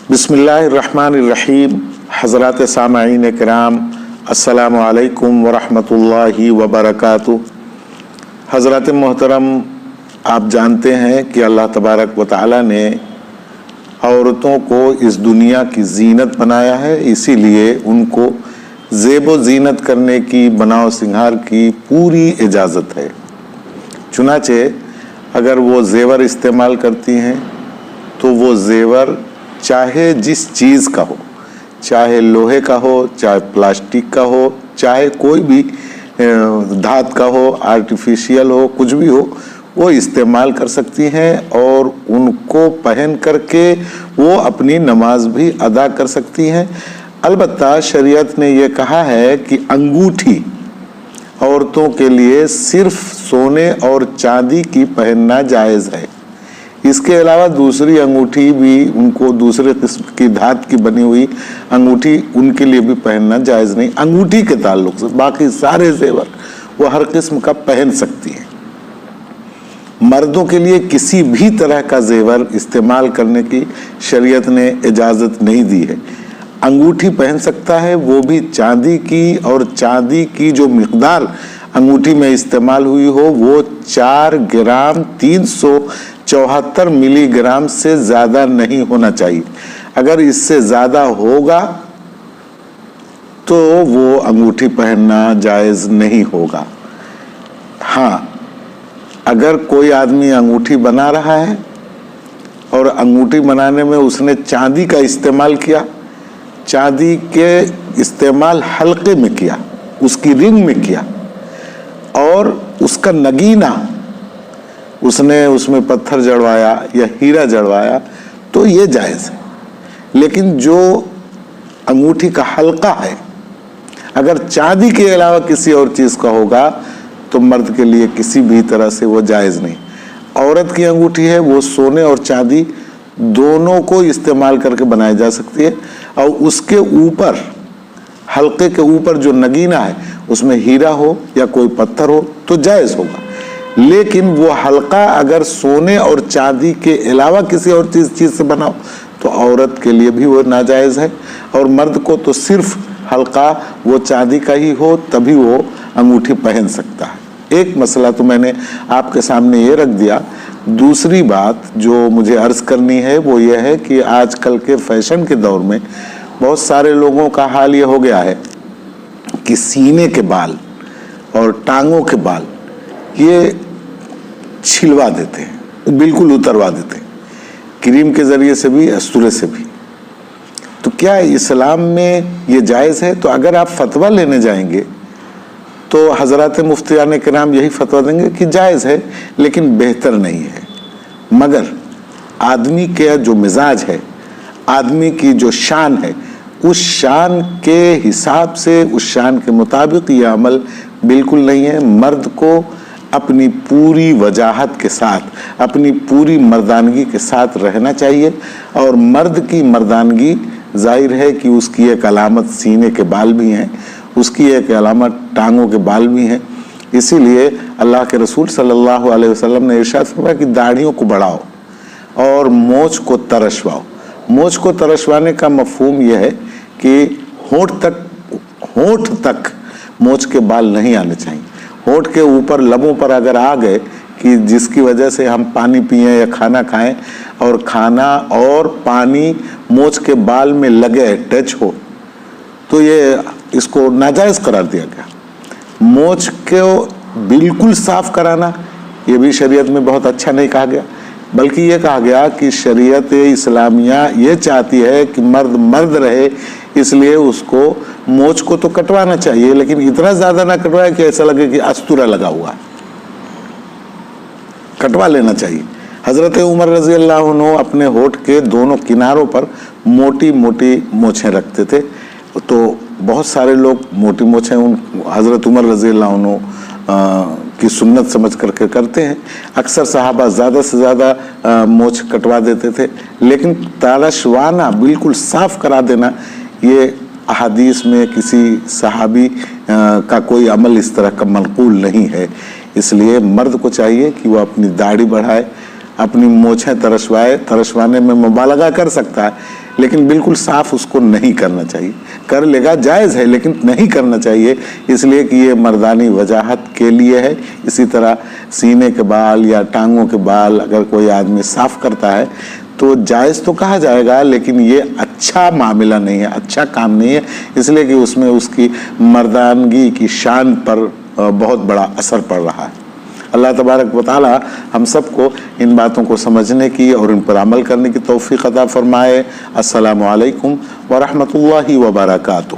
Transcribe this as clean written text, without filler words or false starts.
बिस्मिल्लाहिर्रहमानिर्रहीम। हज़रात सामईन किराम, अस्सलामु अलैकुम वरहमतुल्लाहि वबरकातुहू। हज़रात मोहतरम, आप जानते हैं कि अल्लाह तबारक व तआला ने औरतों को इस दुनिया की जीनत बनाया है, इसीलिए उनको ज़ेब ज़ीनत करने की, बनाव सिंगार की पूरी इजाज़त है। चुनाचे अगर वो ज़ेवर इस्तेमाल करती हैं तो वो ज़ेवर चाहे जिस चीज़ का हो, चाहे लोहे का हो, चाहे प्लास्टिक का हो, चाहे कोई भी धात का हो, आर्टिफिशियल हो, कुछ भी हो, वो इस्तेमाल कर सकती हैं और उनको पहन करके वो अपनी नमाज भी अदा कर सकती हैं। अलबत्ता शरीयत ने ये कहा है कि अंगूठी औरतों के लिए सिर्फ सोने और चांदी की पहनना जायज़ है। इसके अलावा दूसरी अंगूठी भी, उनको दूसरे किस्म की धात की बनी हुई अंगूठी उनके लिए भी पहनना जायज़ नहीं। अंगूठी के ताल्लुक से बाकी सारे जेवर वो हर किस्म का पहन सकती हैं। मर्दों के लिए किसी भी तरह का जेवर इस्तेमाल करने की शरीयत ने इजाज़त नहीं दी है। अंगूठी पहन सकता है, वो भी चांदी की, और चांदी की जो मिकदार अंगूठी में इस्तेमाल हुई हो वो 4 ग्राम 374 मिलीग्राम से ज़्यादा नहीं होना चाहिए। अगर इससे ज़्यादा होगा तो वो अंगूठी पहनना जायज़ नहीं होगा। हाँ, अगर कोई आदमी अंगूठी बना रहा है और अंगूठी बनाने में उसने चांदी का इस्तेमाल किया, चांदी के इस्तेमाल हल्के में किया, उसकी रिंग में किया, और उसका नगीना उसने उसमें पत्थर जड़वाया या हीरा जड़वाया, तो ये जायज़ है। लेकिन जो अंगूठी का हल्का है, अगर चांदी के अलावा किसी और चीज़ का होगा तो मर्द के लिए किसी भी तरह से वो जायज़ नहीं। औरत की अंगूठी है वो सोने और चांदी दोनों को इस्तेमाल करके बनाई जा सकती है, और उसके ऊपर, हल्के के ऊपर जो नगीना है उसमें हीरा हो या कोई पत्थर हो तो जायज़ होगा। लेकिन वो हल्का अगर सोने और चांदी के अलावा किसी और चीज़ से बना हो तो औरत के लिए भी वो नाजायज़ है, और मर्द को तो सिर्फ हल्का वो चांदी का ही हो तभी वो अंगूठी पहन सकता है। एक मसला तो मैंने आपके सामने ये रख दिया। दूसरी बात जो मुझे अर्ज़ करनी है वो ये है कि आजकल के फैशन के दौर में बहुत सारे लोगों का हाल ये हो गया है कि सीने के बाल और टांगों के बाल ये छिलवा देते हैं, बिल्कुल उतरवा देते हैं, क्रीम के ज़रिए से भी, अस्तूरे से भी। तो क्या इस्लाम में ये जायज़ है? तो अगर आप फतवा लेने जाएंगे तो हज़रात मुफ्तियान किराम यही फतवा देंगे कि जायज़ है, लेकिन बेहतर नहीं है। मगर आदमी के जो मिजाज है, आदमी की जो शान है, उस शान के हिसाब से, उस शान के मुताबिक ये अमल बिल्कुल नहीं है। मर्द को अपनी पूरी वजाहत के साथ, अपनी पूरी मर्दानगी के साथ रहना चाहिए, और मर्द की मर्दानगी जाहिर है कि उसकी एक अलामत सीने के बाल भी हैं, उसकी एक अलामत टांगों के बाल भी हैं। इसीलिए अल्लाह के रसूल सल्लल्लाहु अलैहि वसल्लम ने इरशाद फरमाया कि दाढ़ियों को बढ़ाओ और मोछ को तरशवाओ। मोछ को तरशवाने का मफहूम यह है कि होंठ तक मोछ के बाल नहीं आने चाहिए। होंठ के ऊपर, लबों पर अगर आ गए कि जिसकी वजह से हम पानी पिएं या खाना खाएं और खाना और पानी मोछ के बाल में लगे, टच हो, तो ये इसको नाजायज़ करार दिया गया। मोछ को बिल्कुल साफ कराना ये भी शरीयत में बहुत अच्छा नहीं कहा गया, बल्कि ये कहा गया कि शरीयत इस्लामिया ये चाहती है कि मर्द मर्द रहे, इसलिए उसको मोछ को तो कटवाना चाहिए, लेकिन इतना ज़्यादा ना कटवाए कि ऐसा लगे कि अस्तूरा लगा हुआ है। कटवा लेना चाहिए। हज़रत उमर रज़ी अल्लाह अन्हु अपने होठ के दोनों किनारों पर मोटी मोटी मोछें रखते थे, तो बहुत सारे लोग मोटी मोछें उन हज़रत उमर रज़ी अल्लाह अन्हु की सुन्नत समझ करके करते हैं। अक्सर सहाबा ज़्यादा से ज़्यादा मोछ कटवा देते थे, लेकिन तरशवाना, बिल्कुल साफ़ करा देना, ये अहादीस में किसी सहाबी का कोई अमल इस तरह का मनकूल नहीं है। इसलिए मर्द को चाहिए कि वो अपनी दाढ़ी बढ़ाए, اپنی مونچھیں ترشوانے میں مبالغہ کر سکتا ہے، لیکن بالکل صاف اس کو نہیں کرنا چاہیے. کر لے گا جائز ہے لیکن نہیں کرنا چاہیے، اس لیے کہ یہ مردانی وجاہت کے لیے ہے. اسی طرح سینے کے بال یا ٹانگوں کے بال اگر کوئی آدمی صاف کرتا ہے تو جائز تو کہا جائے گا، لیکن یہ اچھا معاملہ نہیں ہے، اچھا کام نہیں ہے، اس لیے کہ اس میں اس کی مردانگی کی شان پر بہت بڑا اثر پڑ رہا ہے. اللہ تبارک و تعالی ہم سب کو ان باتوں کو سمجھنے کی اور ان پر عمل کرنے کی توفیق عطا فرمائے. السلام علیکم ورحمۃ اللہ وبرکاتہ.